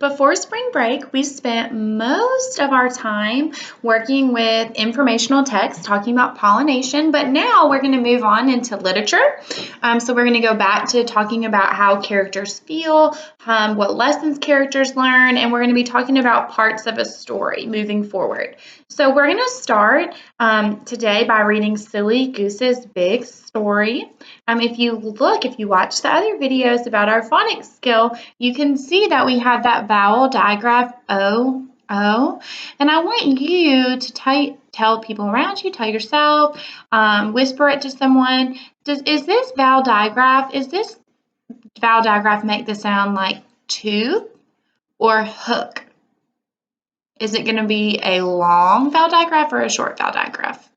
Before spring break, we spent most of our time working with informational text, talking about pollination, but now we're going to move on into literature. So we're going to go back to talking about how characters feel, what lessons characters learn, and we're going to be talking about parts of a story moving forward. So we're going to start today by reading Silly Goose's Big Story. If you watch the other videos about our phonics skill, you can see that we have that vowel digraph O, O, and I want you to tell people around you, tell yourself, whisper it to someone. Does this vowel digraph make the sound like tooth or hook? Is it going to be a long vowel digraph or a short vowel digraph?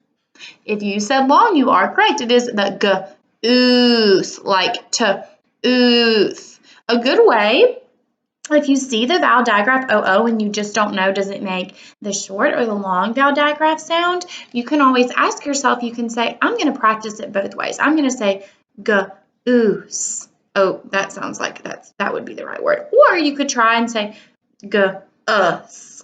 If you said long, you are correct. It is the goose, like to ooth. A good way, if you see the vowel digraph OO and you just don't know, does it make the short or the long vowel digraph sound? You can always ask yourself, you can say, I'm going to practice it both ways. I'm going to say goose. Oh, that sounds like that would be the right word. Or you could try and say goose.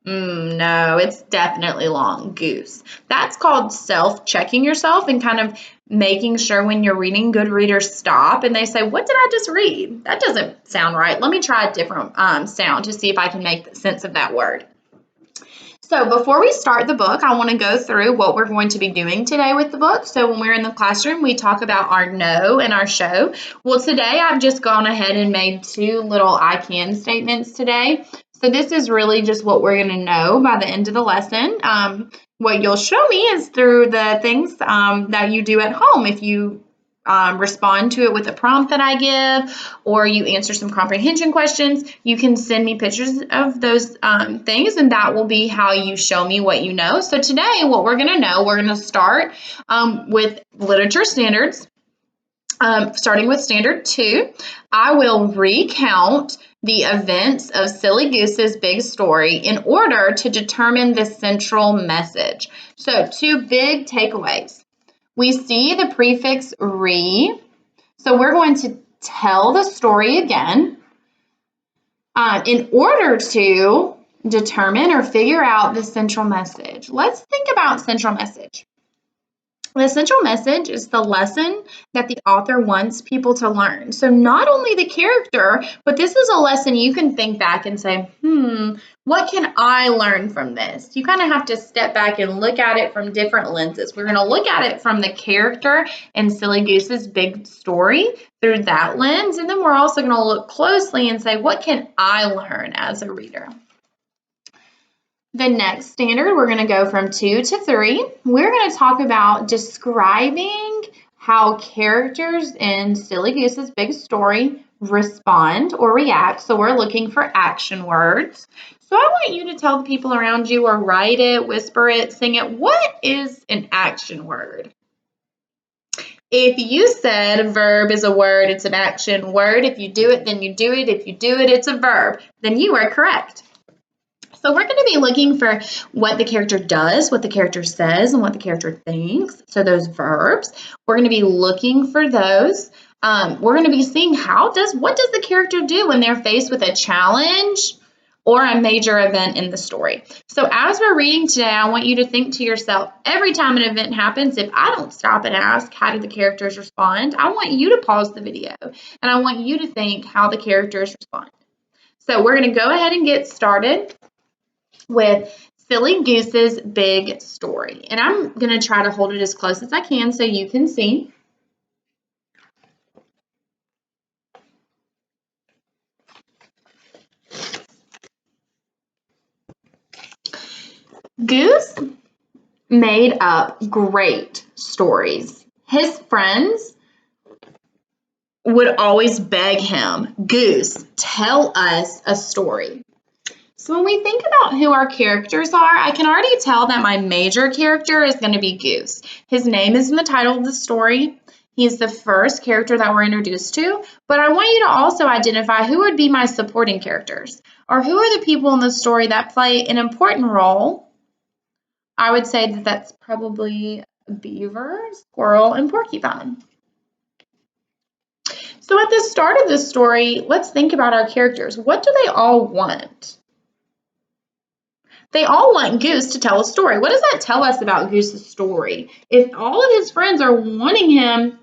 No, it's definitely long, goose. That's called self-checking yourself and kind of making sure when you're reading, good readers stop and they say, what did I just read? That doesn't sound right. Let me try a different sound to see if I can make sense of that word. So before we start the book, I want to go through what we're going to be doing today with the book. So when we're in the classroom, we talk about our know and our show. Well, today I've just gone ahead and made two little I can statements today. So this is really just what we're going to know by the end of the lesson. What you'll show me is through the things that you do at home. If you respond to it with a prompt that I give, or you answer some comprehension questions, you can send me pictures of those things, and that will be how you show me what you know. So today, what we're going to know, we're going to start with literature standards. Starting with standard 2, I will recount the events of Silly Goose's Big Story in order to determine the central message. So 2 big takeaways. We see the prefix re, so we're going to tell the story again in order to determine or figure out the central message. Let's think about central message. The central message is the lesson that the author wants people to learn. So not only the character, but this is a lesson you can think back and say, what can I learn from this? You kind of have to step back and look at it from different lenses. We're going to look at it from the character in Silly Goose's Big Story through that lens. And then we're also going to look closely and say, what can I learn as a reader? The next standard, we're going to go from 2 to 3. We're going to talk about describing how characters in Silly Goose's Big Story respond or react. So we're looking for action words. So I want you to tell the people around you or write it, whisper it, sing it. What is an action word? If you said verb is a word, it's an action word. If you do it, then you do it. If you do it, it's a verb. Then you are correct. So we're going to be looking for what the character does, what the character says, and what the character thinks. So those verbs, we're going to be looking for those. We're going to be seeing what does the character do when they're faced with a challenge or a major event in the story. So as we're reading today, I want you to think to yourself, every time an event happens, if I don't stop and ask, how do the characters respond? I want you to pause the video, and I want you to think how the characters respond. So we're going to go ahead and get started with Silly Goose's Big Story. And I'm going to try to hold it as close as I can so you can see. Goose made up great stories. His friends would always beg him, Goose, tell us a story. So when we think about who our characters are, I can already tell that my major character is going to be Goose. His name is in the title of the story. He's the first character that we're introduced to, but I want you to also identify who would be my supporting characters, or who are the people in the story that play an important role. I would say that that's probably Beaver, Squirrel, and Porcupine. So at the start of this story, let's think about our characters. What do they all want? They all want Goose to tell a story. What does that tell us about Goose's story? If all of his friends are wanting him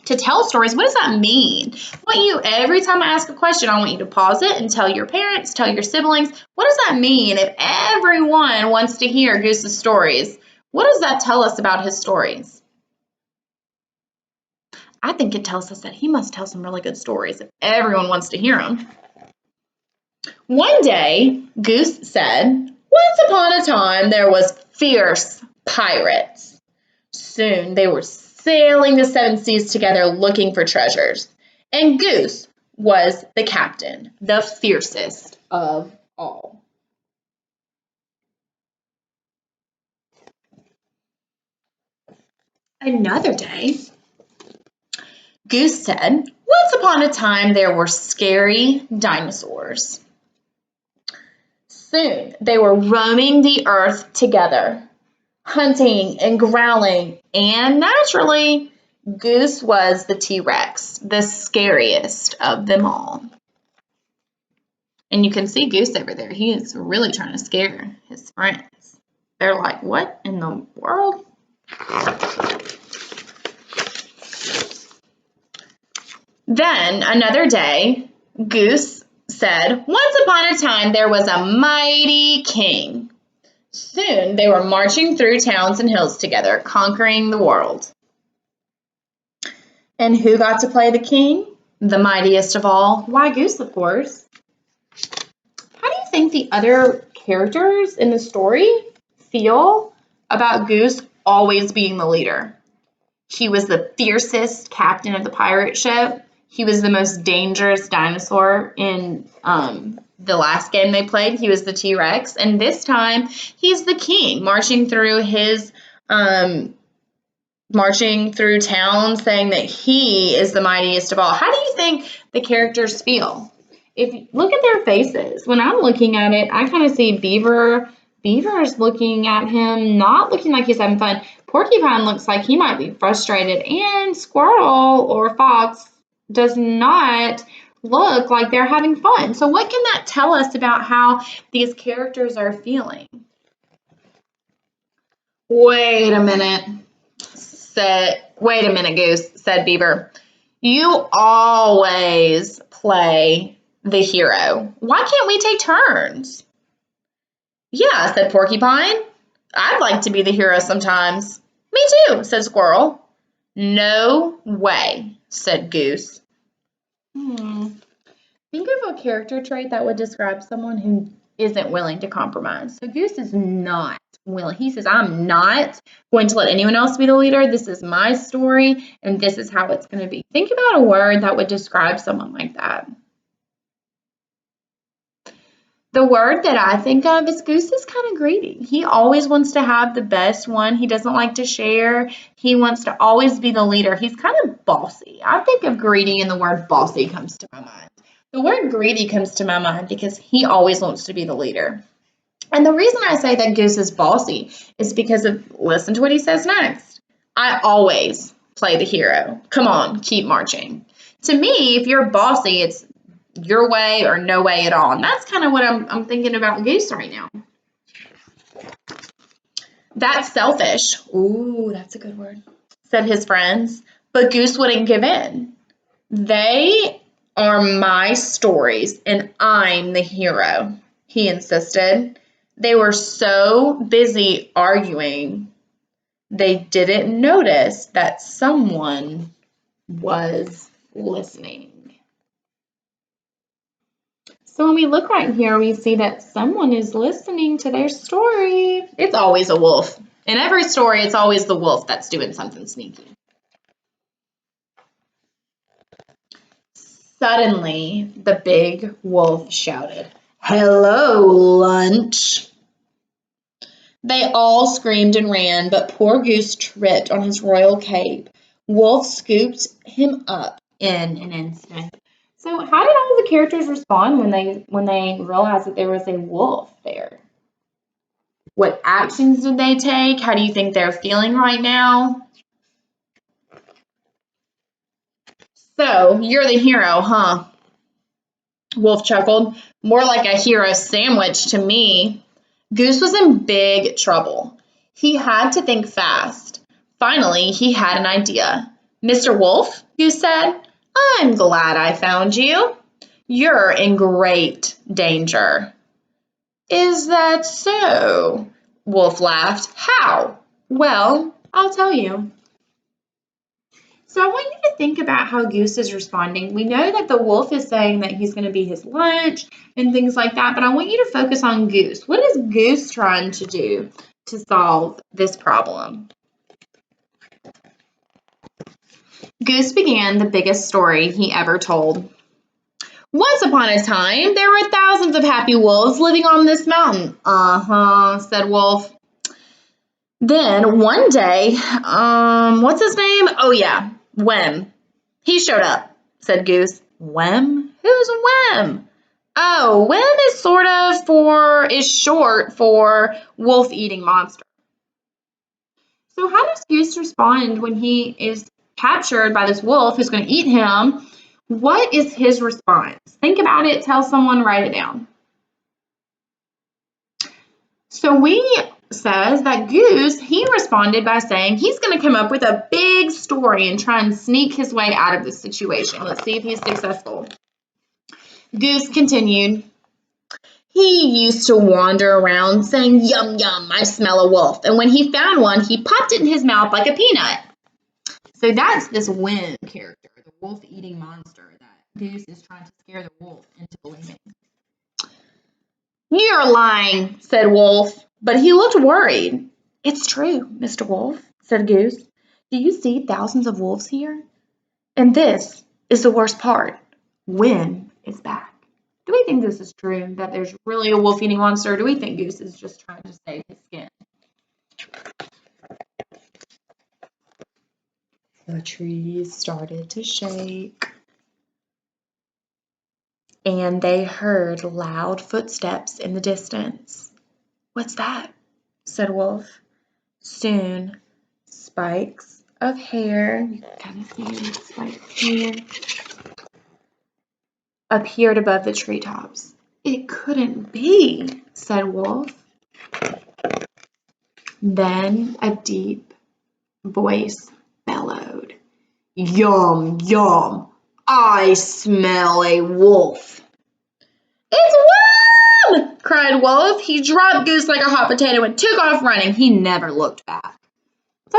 to tell stories, what does that mean? I want you, every time I ask a question, I want you to pause it and tell your parents, tell your siblings, what does that mean if everyone wants to hear Goose's stories? What does that tell us about his stories? I think it tells us that he must tell some really good stories if everyone wants to hear them. One day, Goose said, "Once upon a time there was fierce pirates. Soon they were sailing the seven seas together looking for treasures. And Goose was the captain, the fiercest of all." Another day, Goose said, "Once upon a time there were scary dinosaurs. Soon they were roaming the earth together, hunting and growling, and naturally, Goose was the T-Rex, the scariest of them all." And you can see Goose over there. He is really trying to scare his friends. They're like, "What in the world?" Then another day, Goose said, "Once upon a time there was a mighty king. Soon they were marching through towns and hills together, conquering the world." And who got to play the king? The mightiest of all. Why, Goose, of course. How do you think the other characters in the story feel about Goose always being the leader? He was the fiercest captain of the pirate ship. He was the most dangerous dinosaur in the last game they played. He was the T-Rex. And this time, he's the king, marching through town saying that he is the mightiest of all. How do you think the characters feel? If you look at their faces, when I'm looking at it, I kind of see Beaver. Beaver is looking at him, not looking like he's having fun. Porcupine looks like he might be frustrated, and Squirrel or Fox does not look like they're having fun. So what can that tell us about how these characters are feeling? Wait a minute, Goose, said Beaver. "You always play the hero. Why can't we take turns?" "Yeah," said Porcupine. "I'd like to be the hero sometimes." "Me too," said Squirrel. "No way," said Goose. Think of a character trait that would describe someone who isn't willing to compromise. So Goose is not willing. He says, "I'm not going to let anyone else be the leader. This is my story, and this is how it's going to be." Think about a word that would describe someone like that. The word that I think of is Goose is kind of greedy. He always wants to have the best one. He doesn't like to share. He wants to always be the leader. He's kind of bossy. I think of greedy and the word bossy comes to my mind. The word greedy comes to my mind because he always wants to be the leader. And the reason I say that Goose is bossy is because listen to what he says next. "I always play the hero. Come on, keep marching." To me, if you're bossy, it's your way or no way at all. And that's kind of what I'm thinking about Goose right now. "That's selfish." Ooh, that's a good word, said his friends. But Goose wouldn't give in. "They are my stories, and I'm the hero," he insisted. They were so busy arguing, they didn't notice that someone was listening. So when we look right here, we see that someone is listening to their story. It's always a wolf. In every story, it's always the wolf that's doing something sneaky. Suddenly, the big wolf shouted, "Hello, lunch." They all screamed and ran, but poor Goose tripped on his royal cape. Wolf scooped him up in an instant. So how did all the characters respond when they realized that there was a wolf there? What actions did they take? How do you think they're feeling right now? So, you're the hero, huh? Wolf chuckled. More like a hero sandwich to me. Goose was in big trouble. He had to think fast. Finally, he had an idea. Mr. Wolf, Goose said, I'm glad I found you. You're in great danger. Is that so? Wolf laughed. How? Well, I'll tell you. So I want you to think about how Goose is responding. We know that the wolf is saying that he's going to be his lunch and things like that, but I want you to focus on Goose. What is Goose trying to do to solve this problem? Goose began the biggest story he ever told. Once upon a time, there were thousands of happy wolves living on this mountain. Uh-huh, said Wolf. Then one day, what's his name? Oh yeah, Wem. He showed up, said Goose. Wem? Who's Wem? Oh, Wem is short for wolf-eating monster. So how does Goose respond when he is captured by this wolf who's going to eat him? What is his response? Think about it, tell someone, write it down. So we says that Goose, he responded by saying he's going to come up with a big story and try and sneak his way out of this situation. Let's see if he's successful. Goose continued. He used to wander around saying, yum, yum, I smell a wolf. And when he found one, he popped it in his mouth like a peanut. So that's this Wim character, the wolf-eating monster that Goose is trying to scare the wolf into believing. You're lying, said Wolf, but he looked worried. It's true, Mr. Wolf, said Goose. Do you see thousands of wolves here? And this is the worst part. Wim is back. Do we think this is true, that there's really a wolf-eating monster, or do we think Goose is just trying to save his skin? The trees started to shake, and they heard loud footsteps in the distance. What's that? Said Wolf. Soon, spikes of hair, you can kind of see the spikes here, appeared above the treetops. It couldn't be, said Wolf. Then a deep voice bellowed. Yum, yum, I smell a wolf. It's Wom! Cried Wolf. He dropped Goose like a hot potato and took off running. He never looked back. So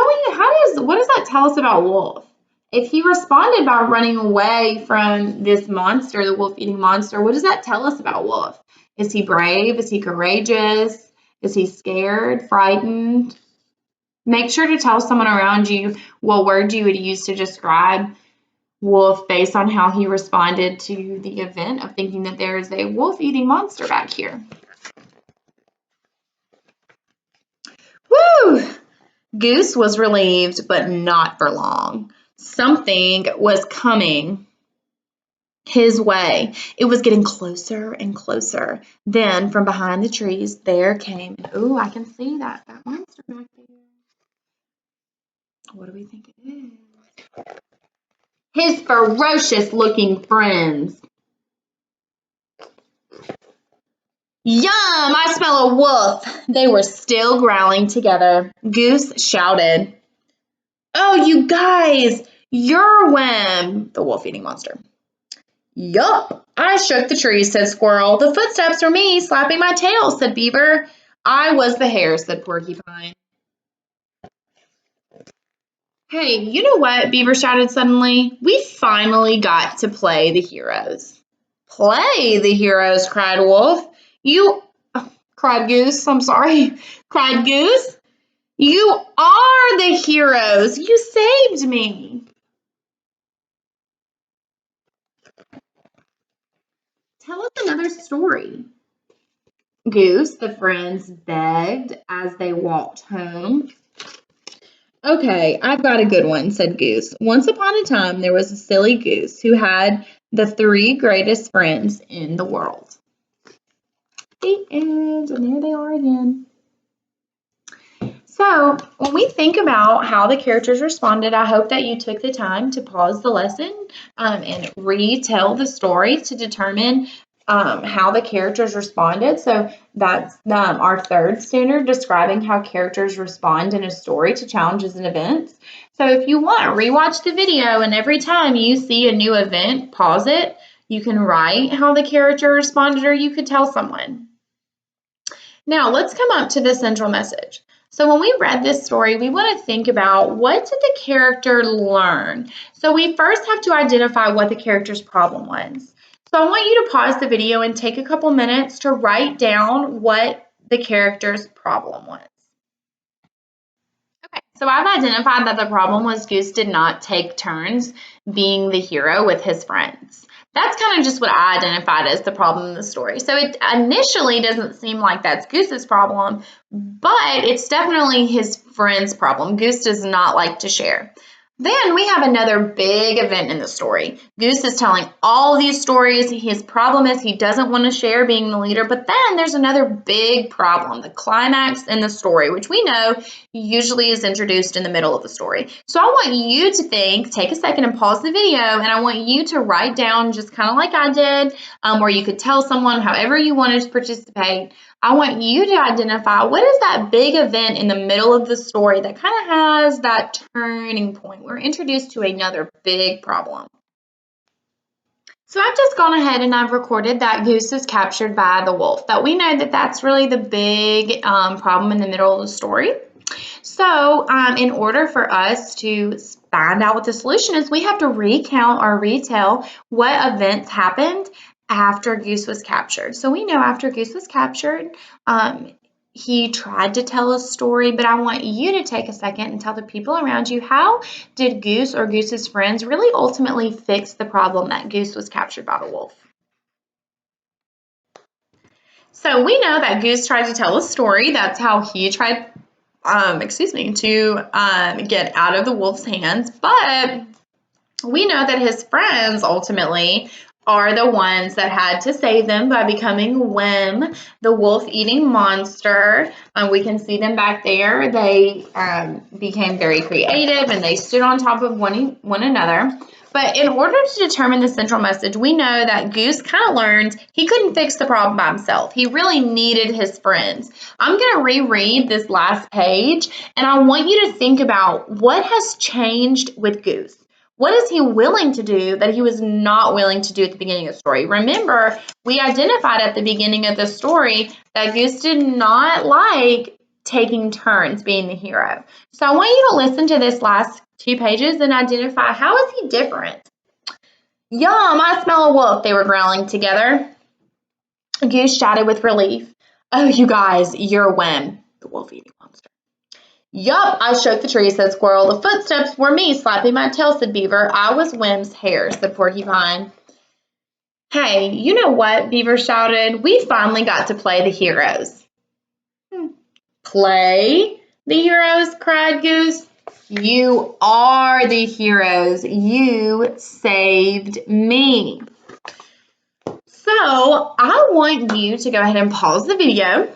what does that tell us about Wolf? If he responded by running away from this monster, the wolf-eating monster, what does that tell us about Wolf? Is he brave? Is he courageous? Is he scared, frightened? Make sure to tell someone around you what word you would use to describe Wolf based on how he responded to the event of thinking that there is a wolf-eating monster back here. Woo! Goose was relieved, but not for long. Something was coming his way. It was getting closer and closer. Then, from behind the trees, there came, ooh, I can see that monster back there. What do we think it is? His ferocious-looking friends. Yum! I smell a wolf. They were still growling together. Goose shouted, oh, you guys, you're Wem, the wolf-eating monster. Yup, I shook the trees, said Squirrel. The footsteps were me, slapping my tail, said Beaver. I was the hare, said Porcupine. Hey, you know what? Beaver shouted suddenly. We finally got to play the heroes. Play the heroes, cried Wolf. Cried Goose, I'm sorry. Cried Goose. You are the heroes. You saved me. Tell us another story. Goose, the friends begged as they walked home. Okay, I've got a good one, said Goose. Once upon a time, there was a silly goose who had the 3 greatest friends in the world. The end, and there they are again. So when we think about how the characters responded, I hope that you took the time to pause the lesson and retell the story to determine how the characters responded. So that's our third standard, describing how characters respond in a story to challenges and events. So if you want, rewatch the video, and every time you see a new event, pause it. You can write how the character responded, or you could tell someone. Now let's come up to the central message. So when we read this story, we want to think about, what did the character learn? So we first have to identify what the character's problem was. So I want you to pause the video and take a couple minutes to write down what the character's problem was. Okay, so I've identified that the problem was Goose did not take turns being the hero with his friends. That's kind of just what I identified as the problem in the story. So it initially doesn't seem like that's Goose's problem, but it's definitely his friend's problem. Goose does not like to share. Then we have another big event in the story. Goose is telling all these stories. His problem is he doesn't want to share being the leader, but then there's another big problem, the climax in the story, which we know usually is introduced in the middle of the story. So I want you to think, take a second and pause the video, and I want you to write down, just kind of like I did, or you could tell someone, however you wanted to participate. I want you to identify, what is that big event in the middle of the story that kind of has that turning point. We're introduced to another big problem. So I've just gone ahead and I've recorded that Goose is captured by the wolf. That we know that that's really the big problem in the middle of the story. So in order for us to find out what the solution is, we have to recount or retell what events happened after Goose was captured. So we know after Goose was captured, he tried to tell a story, but I want you to take a second and tell the people around you, how did Goose or Goose's friends really ultimately fix the problem that Goose was captured by the wolf? So we know that Goose tried to tell a story. That's how he tried to get out of the wolf's hands. But we know that his friends ultimately are the ones that had to save them by becoming Wim, the wolf-eating monster. We can see them back there. They became very creative and they stood on top of one another. But in order to determine the central message, we know that Goose kind of learned he couldn't fix the problem by himself. He really needed his friends. I'm going to reread this last page, and I want you to think about, what has changed with Goose? What is he willing to do that he was not willing to do at the beginning of the story? Remember, we identified at the beginning of the story that Goose did not like taking turns being the hero. So I want you to listen to this last 2 pages and identify, how is he different? Yum, I smell a wolf, they were growling together. Goose shouted with relief. Oh, you guys, you're Wim, the wolf-eating monster. Yup, I shook the tree, said Squirrel. The footsteps were me slapping my tail, said Beaver. I was Wim's hair, said Porcupine. Hey, you know what? Beaver shouted. We finally got to play the heroes. Play the heroes, cried Goose. You are the heroes. You saved me. So I want you to go ahead and pause the video,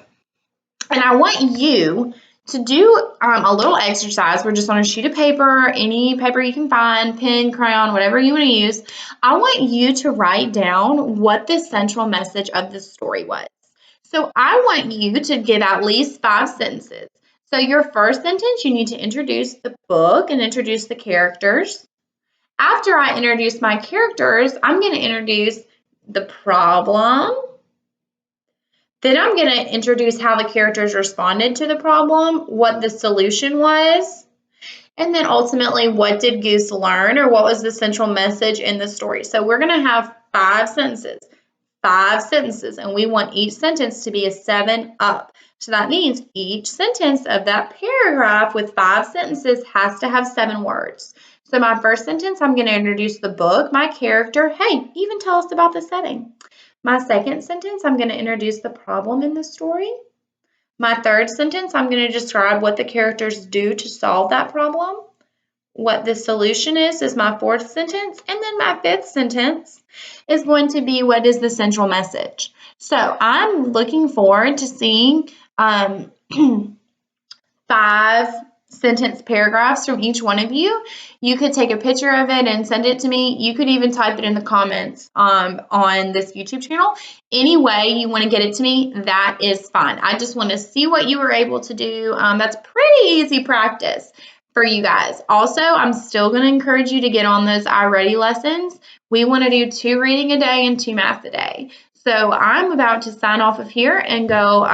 and I want you to do a little exercise. We're just on a sheet of paper, any paper you can find, pen, crayon, whatever you want to use. I want you to write down what the central message of the story was. So I want you to give at least 5 sentences. So your first sentence, you need to introduce the book and introduce the characters. After I introduce my characters, I'm going to introduce the problem. Then I'm going to introduce how the characters responded to the problem, what the solution was, and then ultimately, what did Goose learn, or what was the central message in the story. So we're going to have 5 sentences, and we want each sentence to be a 7 up. So that means each sentence of that paragraph with 5 sentences has to have 7 words. So my first sentence, I'm going to introduce the book, my character. Hey, even tell us about the setting. My second sentence, I'm going to introduce the problem in the story. My third sentence, I'm going to describe what the characters do to solve that problem. What the solution is my fourth sentence. And then my fifth sentence is going to be, what is the central message? So I'm looking forward to seeing 5-sentence paragraphs from each one of you. You could take a picture of it and send it to me. You could even type it in the comments on this YouTube channel. Any way you want to get it to me, that is fine. I just want to see what you were able to do. That's pretty easy practice for you guys. Also, I'm still going to encourage you to get on those iReady lessons. We want to do 2 reading a day and 2 math a day. So I'm about to sign off of here and go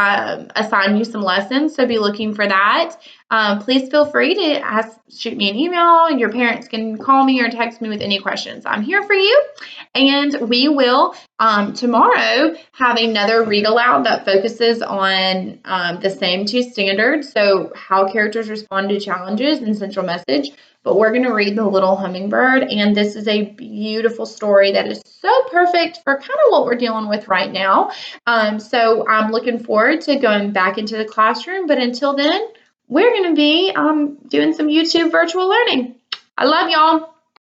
assign you some lessons, so be looking for that. Please feel free to shoot me an email. Your parents can call me or text me with any questions. I'm here for you, and we will tomorrow have another read aloud that focuses on the same 2 standards, so how characters respond to challenges and central message. But we're going to read The Little Hummingbird, and this is a beautiful story that is so perfect for kind of what we're dealing with right now. So I'm looking forward to going back into the classroom, but until then, we're going to be doing some YouTube virtual learning. I love y'all.